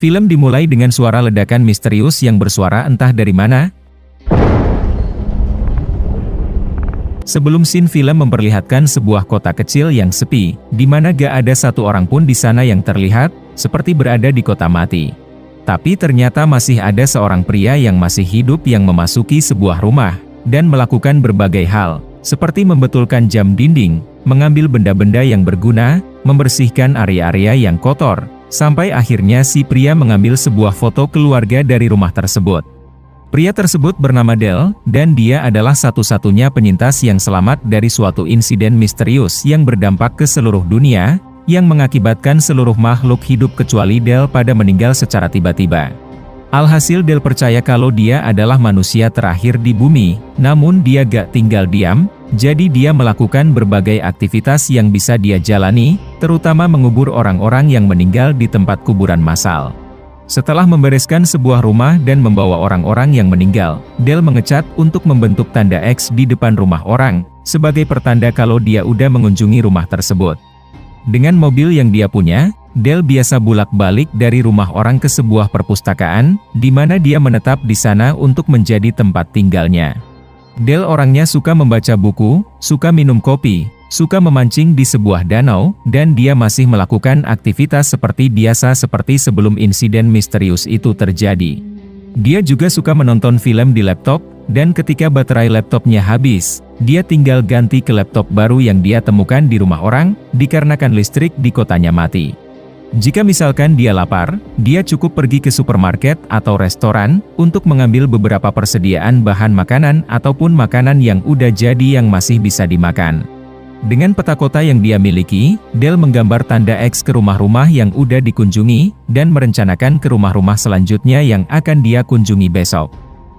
Film dimulai dengan suara ledakan misterius yang bersuara entah dari mana. Sebelum scene film memperlihatkan sebuah kota kecil yang sepi, di mana gak ada satu orang pun di sana yang terlihat, seperti berada di kota mati. Tapi ternyata masih ada seorang pria yang masih hidup yang memasuki sebuah rumah, dan melakukan berbagai hal, seperti membetulkan jam dinding, mengambil benda-benda yang berguna, membersihkan area-area yang kotor, sampai akhirnya si pria mengambil sebuah foto keluarga dari rumah tersebut. Pria tersebut bernama Dale, dan dia adalah satu-satunya penyintas yang selamat dari suatu insiden misterius yang berdampak ke seluruh dunia, yang mengakibatkan seluruh makhluk hidup kecuali Dale pada meninggal secara tiba-tiba. Alhasil Dale percaya kalau dia adalah manusia terakhir di bumi, namun dia gak tinggal diam, jadi dia melakukan berbagai aktivitas yang bisa dia jalani, terutama mengubur orang-orang yang meninggal di tempat kuburan massal. Setelah membereskan sebuah rumah dan membawa orang-orang yang meninggal, Dale mengecat untuk membentuk tanda X di depan rumah orang, sebagai pertanda kalau dia udah mengunjungi rumah tersebut. Dengan mobil yang dia punya, Dale biasa bolak-balik dari rumah orang ke sebuah perpustakaan, di mana dia menetap di sana untuk menjadi tempat tinggalnya. Dale orangnya suka membaca buku, suka minum kopi, suka memancing di sebuah danau, dan dia masih melakukan aktivitas seperti biasa seperti sebelum insiden misterius itu terjadi. Dia juga suka menonton film di laptop, dan ketika baterai laptopnya habis, dia tinggal ganti ke laptop baru yang dia temukan di rumah orang, dikarenakan listrik di kotanya mati. Jika misalkan dia lapar, dia cukup pergi ke supermarket atau restoran, untuk mengambil beberapa persediaan bahan makanan ataupun makanan yang udah jadi yang masih bisa dimakan. Dengan peta kota yang dia miliki, Dale menggambar tanda X ke rumah-rumah yang udah dikunjungi, dan merencanakan ke rumah-rumah selanjutnya yang akan dia kunjungi besok.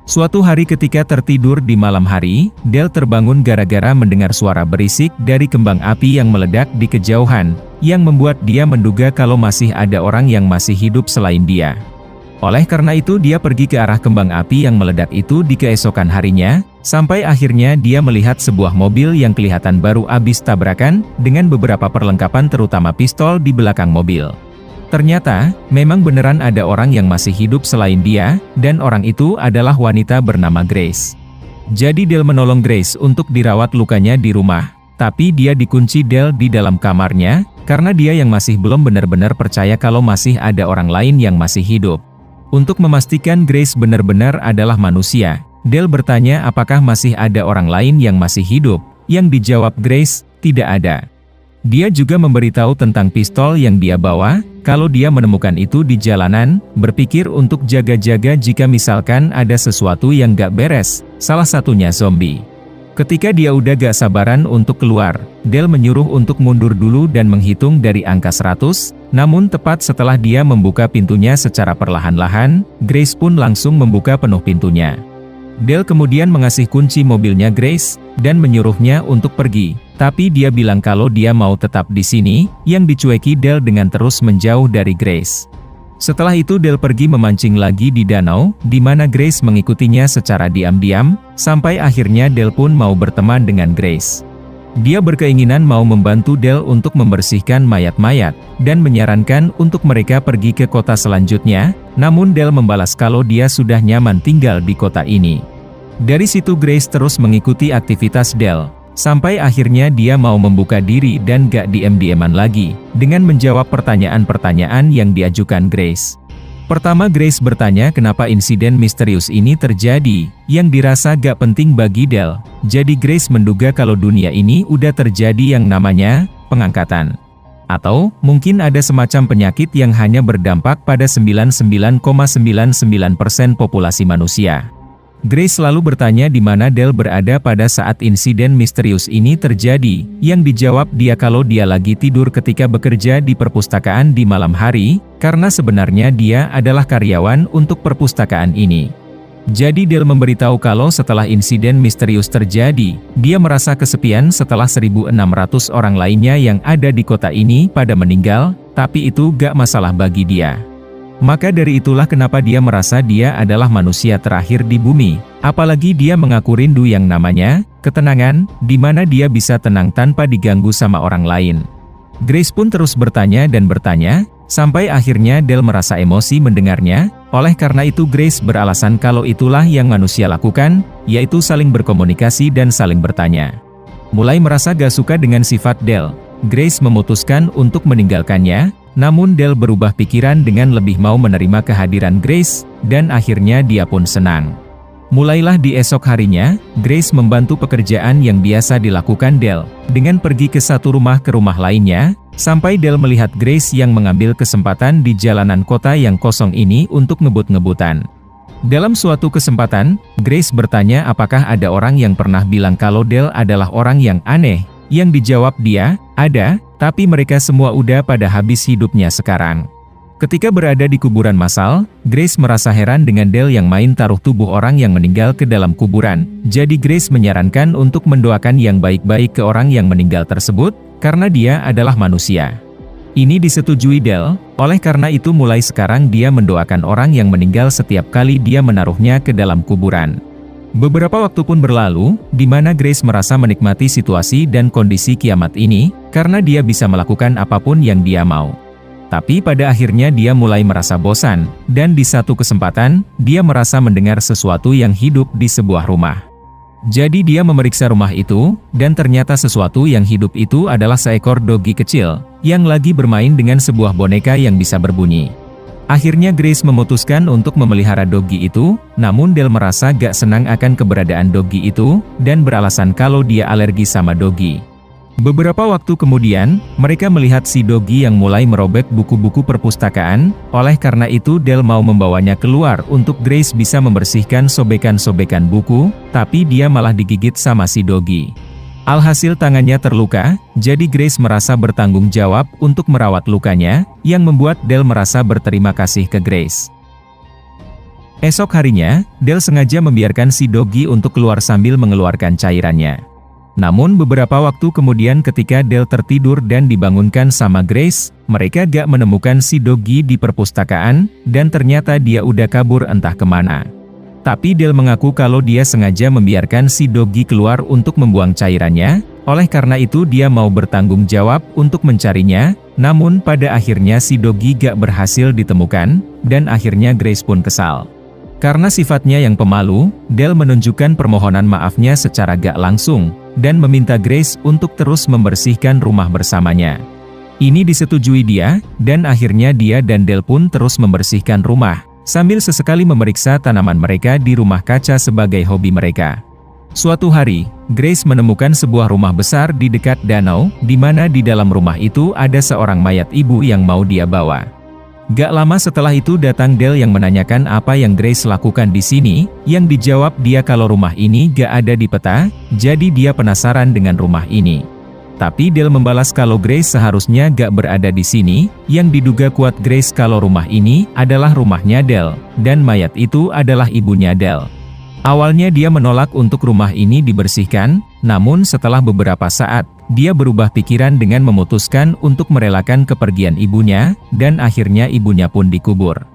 Suatu hari ketika tertidur di malam hari, Dale terbangun gara-gara mendengar suara berisik dari kembang api yang meledak di kejauhan, yang membuat dia menduga kalau masih ada orang yang masih hidup selain dia. Oleh karena itu dia pergi ke arah kembang api yang meledak itu di keesokan harinya, sampai akhirnya dia melihat sebuah mobil yang kelihatan baru habis tabrakan, dengan beberapa perlengkapan terutama pistol di belakang mobil. Ternyata, memang beneran ada orang yang masih hidup selain dia, dan orang itu adalah wanita bernama Grace. Jadi Dale menolong Grace untuk dirawat lukanya di rumah, tapi dia dikunci Dale di dalam kamarnya, karena dia yang masih belum benar-benar percaya kalau masih ada orang lain yang masih hidup. Untuk memastikan Grace benar-benar adalah manusia, Dale bertanya apakah masih ada orang lain yang masih hidup, yang dijawab Grace, tidak ada. Dia juga memberitahu tentang pistol yang dia bawa, kalau dia menemukan itu di jalanan, berpikir untuk jaga-jaga jika misalkan ada sesuatu yang gak beres, salah satunya zombie. Ketika dia udah gak sabaran untuk keluar, Dale menyuruh untuk mundur dulu dan menghitung dari angka 100, namun tepat setelah dia membuka pintunya secara perlahan-lahan, Grace pun langsung membuka penuh pintunya. Dale kemudian mengasih kunci mobilnya Grace, dan menyuruhnya untuk pergi, tapi dia bilang kalau dia mau tetap di sini, yang dicueki Dale dengan terus menjauh dari Grace. Setelah itu Dale pergi memancing lagi di danau, di mana Grace mengikutinya secara diam-diam, sampai akhirnya Dale pun mau berteman dengan Grace. Dia berkeinginan mau membantu Dale untuk membersihkan mayat-mayat, dan menyarankan untuk mereka pergi ke kota selanjutnya, namun Dale membalas kalau dia sudah nyaman tinggal di kota ini. Dari situ Grace terus mengikuti aktivitas Dale, sampai akhirnya dia mau membuka diri dan gak diam-diaman lagi, dengan menjawab pertanyaan-pertanyaan yang diajukan Grace. Pertama Grace bertanya kenapa insiden misterius ini terjadi, yang dirasa gak penting bagi Dale. Jadi Grace menduga kalau dunia ini udah terjadi yang namanya pengangkatan. Atau, mungkin ada semacam penyakit yang hanya berdampak pada 99,99% populasi manusia. Grace selalu bertanya di mana Dale berada pada saat insiden misterius ini terjadi, yang dijawab dia kalau dia lagi tidur ketika bekerja di perpustakaan di malam hari, karena sebenarnya dia adalah karyawan untuk perpustakaan ini. Jadi Dale memberitahu kalau setelah insiden misterius terjadi, dia merasa kesepian setelah 1.600 orang lainnya yang ada di kota ini pada meninggal, tapi itu gak masalah bagi dia. Maka dari itulah kenapa dia merasa dia adalah manusia terakhir di bumi, apalagi dia mengaku rindu yang namanya ketenangan, di mana dia bisa tenang tanpa diganggu sama orang lain. Grace pun terus bertanya dan bertanya, Sampai akhirnya Del merasa emosi mendengarnya, oleh karena itu Grace beralasan kalau itulah yang manusia lakukan, yaitu saling berkomunikasi dan saling bertanya. Mulai merasa gak suka dengan sifat Del, Grace memutuskan untuk meninggalkannya, namun Del berubah pikiran dengan lebih mau menerima kehadiran Grace, dan akhirnya dia pun senang. Mulailah di esok harinya, Grace membantu pekerjaan yang biasa dilakukan Del, dengan pergi ke satu rumah ke rumah lainnya, sampai Del melihat Grace yang mengambil kesempatan di jalanan kota yang kosong ini untuk ngebut-ngebutan. Dalam suatu kesempatan, Grace bertanya apakah ada orang yang pernah bilang kalau Del adalah orang yang aneh. Yang dijawab dia, ada, tapi mereka semua udah pada habis hidupnya sekarang. Ketika berada di kuburan massal, Grace merasa heran dengan Del yang main taruh tubuh orang yang meninggal ke dalam kuburan. Jadi Grace menyarankan untuk mendoakan yang baik-baik ke orang yang meninggal tersebut, karena dia adalah manusia. Ini disetujui Del, oleh karena itu mulai sekarang dia mendoakan orang yang meninggal setiap kali dia menaruhnya ke dalam kuburan. Beberapa waktu pun berlalu, di mana Grace merasa menikmati situasi dan kondisi kiamat ini, karena dia bisa melakukan apapun yang dia mau. Tapi pada akhirnya dia mulai merasa bosan, dan di satu kesempatan, dia merasa mendengar sesuatu yang hidup di sebuah rumah. Jadi dia memeriksa rumah itu, dan ternyata sesuatu yang hidup itu adalah seekor dogi kecil, yang lagi bermain dengan sebuah boneka yang bisa berbunyi. Akhirnya Grace memutuskan untuk memelihara dogi itu, namun Del merasa gak senang akan keberadaan dogi itu, dan beralasan kalau dia alergi sama dogi. Beberapa waktu kemudian, mereka melihat si dogi yang mulai merobek buku-buku perpustakaan, oleh karena itu Del mau membawanya keluar untuk Grace bisa membersihkan sobekan-sobekan buku, tapi dia malah digigit sama si dogi. Alhasil tangannya terluka, jadi Grace merasa bertanggung jawab untuk merawat lukanya, yang membuat Del merasa berterima kasih ke Grace. Esok harinya, Del sengaja membiarkan si dogi untuk keluar sambil mengeluarkan cairannya. Namun beberapa waktu kemudian ketika Del tertidur dan dibangunkan sama Grace, mereka gak menemukan si dogi di perpustakaan, dan ternyata dia udah kabur entah kemana. Tapi Del mengaku kalau dia sengaja membiarkan si dogi keluar untuk membuang cairannya, oleh karena itu dia mau bertanggung jawab untuk mencarinya, namun pada akhirnya si dogi gak berhasil ditemukan, dan akhirnya Grace pun kesal. Karena sifatnya yang pemalu, Del menunjukkan permohonan maafnya secara gak langsung, dan meminta Grace untuk terus membersihkan rumah bersamanya. Ini disetujui dia, dan akhirnya dia dan Del pun terus membersihkan rumah, sambil sesekali memeriksa tanaman mereka di rumah kaca sebagai hobi mereka. Suatu hari, Grace menemukan sebuah rumah besar di dekat danau, di mana di dalam rumah itu ada seorang mayat ibu yang mau dia bawa. Gak lama setelah itu datang Del yang menanyakan apa yang Grace lakukan di sini, yang dijawab dia kalau rumah ini gak ada di peta, jadi dia penasaran dengan rumah ini. Tapi Del membalas kalau Grace seharusnya gak berada di sini, yang diduga kuat Grace kalau rumah ini adalah rumahnya Del, dan mayat itu adalah ibunya Del. Awalnya dia menolak untuk rumah ini dibersihkan, namun setelah beberapa saat, dia berubah pikiran dengan memutuskan untuk merelakan kepergian ibunya, dan akhirnya ibunya pun dikubur.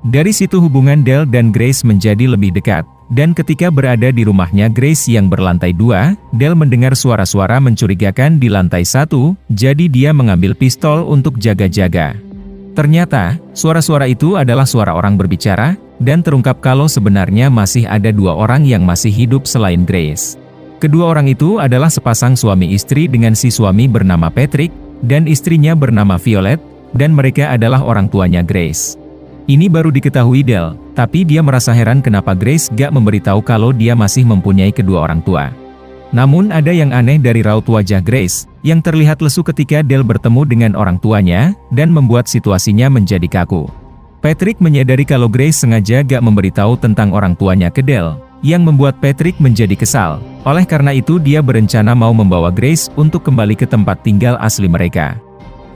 Dari situ hubungan Del dan Grace menjadi lebih dekat, dan ketika berada di rumahnya Grace yang berlantai 2, Del mendengar suara-suara mencurigakan di lantai 1, jadi dia mengambil pistol untuk jaga-jaga. Ternyata, suara-suara itu adalah suara orang berbicara, dan terungkap kalau sebenarnya masih ada 2 orang yang masih hidup selain Grace. Kedua orang itu adalah sepasang suami istri dengan si suami bernama Patrick, dan istrinya bernama Violet, dan mereka adalah orang tuanya Grace. Ini baru diketahui Del, tapi dia merasa heran kenapa Grace gak memberitahu kalau dia masih mempunyai kedua orang tua. Namun ada yang aneh dari raut wajah Grace, yang terlihat lesu ketika Del bertemu dengan orang tuanya, dan membuat situasinya menjadi kaku. Patrick menyadari kalau Grace sengaja gak memberitahu tentang orang tuanya ke Del, yang membuat Patrick menjadi kesal. Oleh karena itu dia berencana mau membawa Grace untuk kembali ke tempat tinggal asli mereka.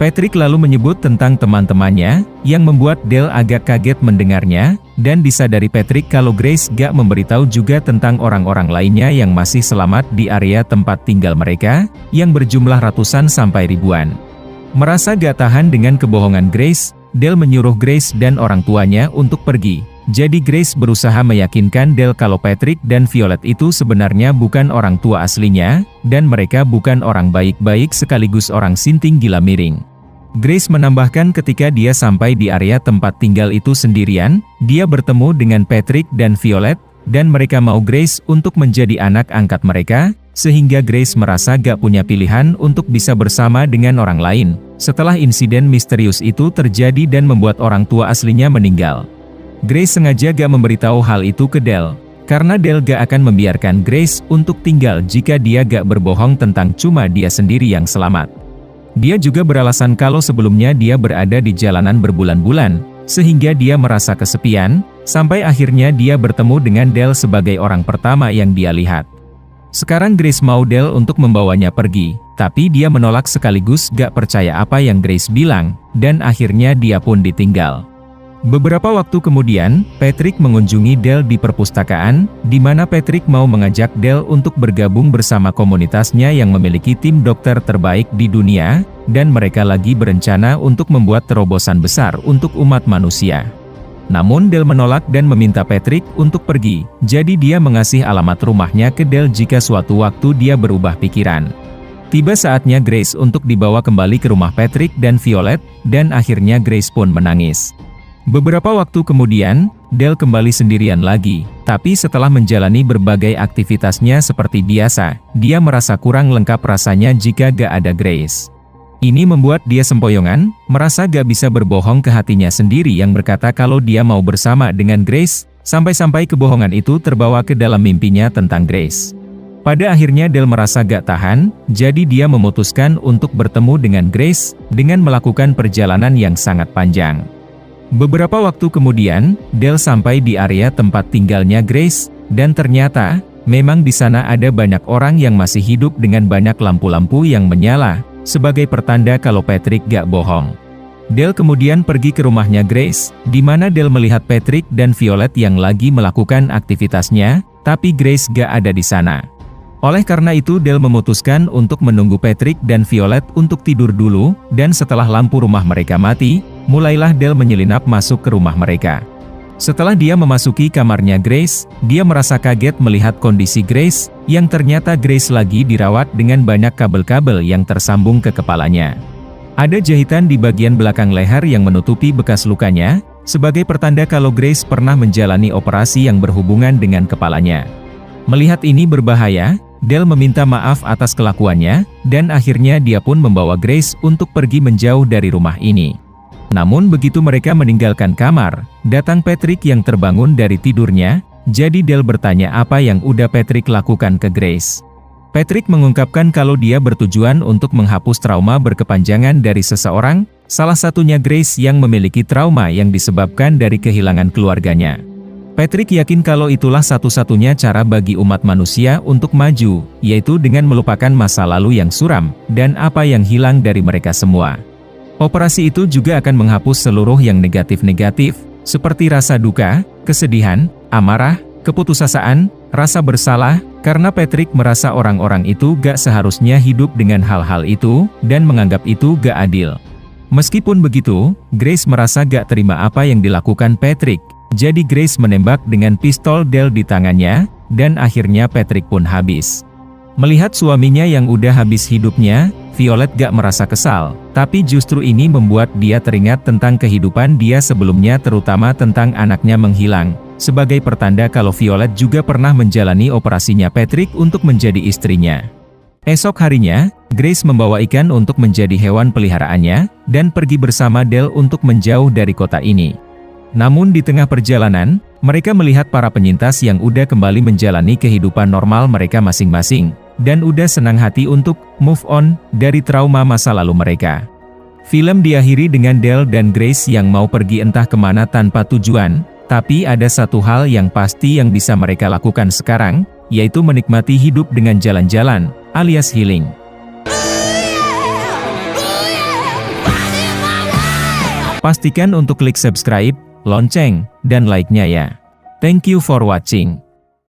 Patrick lalu menyebut tentang teman-temannya, yang membuat Del agak kaget mendengarnya, dan disadari Patrick kalau Grace gak memberitahu juga tentang orang-orang lainnya yang masih selamat di area tempat tinggal mereka, yang berjumlah ratusan sampai ribuan. Merasa gak tahan dengan kebohongan Grace, Del menyuruh Grace dan orang tuanya untuk pergi. Jadi Grace berusaha meyakinkan Del kalau Patrick dan Violet itu sebenarnya bukan orang tua aslinya, dan mereka bukan orang baik-baik sekaligus orang sinting gila miring. Grace menambahkan ketika dia sampai di area tempat tinggal itu sendirian, dia bertemu dengan Patrick dan Violet, dan mereka mau Grace untuk menjadi anak angkat mereka, sehingga Grace merasa gak punya pilihan untuk bisa bersama dengan orang lain, setelah insiden misterius itu terjadi dan membuat orang tua aslinya meninggal. Grace sengaja gak memberitahu hal itu ke Dale, karena Dale gak akan membiarkan Grace untuk tinggal jika dia gak berbohong tentang cuma dia sendiri yang selamat. Dia juga beralasan kalau sebelumnya dia berada di jalanan berbulan-bulan, sehingga dia merasa kesepian, sampai akhirnya dia bertemu dengan Dale sebagai orang pertama yang dia lihat. Sekarang Grace mau Dale untuk membawanya pergi, tapi dia menolak sekaligus gak percaya apa yang Grace bilang, dan akhirnya dia pun ditinggal. Beberapa waktu kemudian, Patrick mengunjungi Dale di perpustakaan, di mana Patrick mau mengajak Dale untuk bergabung bersama komunitasnya yang memiliki tim dokter terbaik di dunia, dan mereka lagi berencana untuk membuat terobosan besar untuk umat manusia. Namun Dale menolak dan meminta Patrick untuk pergi, jadi dia mengasih alamat rumahnya ke Dale jika suatu waktu dia berubah pikiran. Tiba saatnya Grace untuk dibawa kembali ke rumah Patrick dan Violet, dan akhirnya Grace pun menangis. Beberapa waktu kemudian, Dale kembali sendirian lagi, tapi setelah menjalani berbagai aktivitasnya seperti biasa, dia merasa kurang lengkap rasanya jika gak ada Grace. Ini membuat dia sempoyongan, merasa gak bisa berbohong ke hatinya sendiri yang berkata kalau dia mau bersama dengan Grace, sampai-sampai kebohongan itu terbawa ke dalam mimpinya tentang Grace. Pada akhirnya Dale merasa gak tahan, jadi dia memutuskan untuk bertemu dengan Grace, dengan melakukan perjalanan yang sangat panjang. Beberapa waktu kemudian, Dale sampai di area tempat tinggalnya Grace, dan ternyata, memang di sana ada banyak orang yang masih hidup dengan banyak lampu-lampu yang menyala, sebagai pertanda kalau Patrick gak bohong. Dale kemudian pergi ke rumahnya Grace, di mana Dale melihat Patrick dan Violet yang lagi melakukan aktivitasnya, tapi Grace gak ada di sana. Oleh karena itu Dale memutuskan untuk menunggu Patrick dan Violet untuk tidur dulu, dan setelah lampu rumah mereka mati, mulailah Dale menyelinap masuk ke rumah mereka. Setelah dia memasuki kamarnya Grace, dia merasa kaget melihat kondisi Grace, yang ternyata Grace lagi dirawat dengan banyak kabel-kabel yang tersambung ke kepalanya. Ada jahitan di bagian belakang leher yang menutupi bekas lukanya, sebagai pertanda kalau Grace pernah menjalani operasi yang berhubungan dengan kepalanya. Melihat ini berbahaya, Dale meminta maaf atas kelakuannya, dan akhirnya dia pun membawa Grace untuk pergi menjauh dari rumah ini. Namun begitu mereka meninggalkan kamar, datang Patrick yang terbangun dari tidurnya, jadi Dale bertanya apa yang udah Patrick lakukan ke Grace. Patrick mengungkapkan kalau dia bertujuan untuk menghapus trauma berkepanjangan dari seseorang, salah satunya Grace yang memiliki trauma yang disebabkan dari kehilangan keluarganya. Patrick yakin kalau itulah satu-satunya cara bagi umat manusia untuk maju, yaitu dengan melupakan masa lalu yang suram, dan apa yang hilang dari mereka semua. Operasi itu juga akan menghapus seluruh yang negatif-negatif, seperti rasa duka, kesedihan, amarah, keputusasaan, rasa bersalah, karena Patrick merasa orang-orang itu gak seharusnya hidup dengan hal-hal itu, dan menganggap itu gak adil. Meskipun begitu, Grace merasa gak terima apa yang dilakukan Patrick. Jadi Grace menembak dengan pistol Dale di tangannya, dan akhirnya Patrick pun habis. Melihat suaminya yang udah habis hidupnya, Violet gak merasa kesal, tapi justru ini membuat dia teringat tentang kehidupan dia sebelumnya, terutama tentang anaknya menghilang, sebagai pertanda kalau Violet juga pernah menjalani operasinya Patrick untuk menjadi istrinya. Esok harinya, Grace membawa ikan untuk menjadi hewan peliharaannya, dan pergi bersama Dale untuk menjauh dari kota ini. Namun di tengah perjalanan, mereka melihat para penyintas yang udah kembali menjalani kehidupan normal mereka masing-masing, dan udah senang hati untuk move on dari trauma masa lalu mereka. Film diakhiri dengan Dale dan Grace yang mau pergi entah kemana tanpa tujuan, tapi ada satu hal yang pasti yang bisa mereka lakukan sekarang, yaitu menikmati hidup dengan jalan-jalan, alias healing. Pastikan untuk klik subscribe, lonceng, dan like-nya ya. Thank you for watching.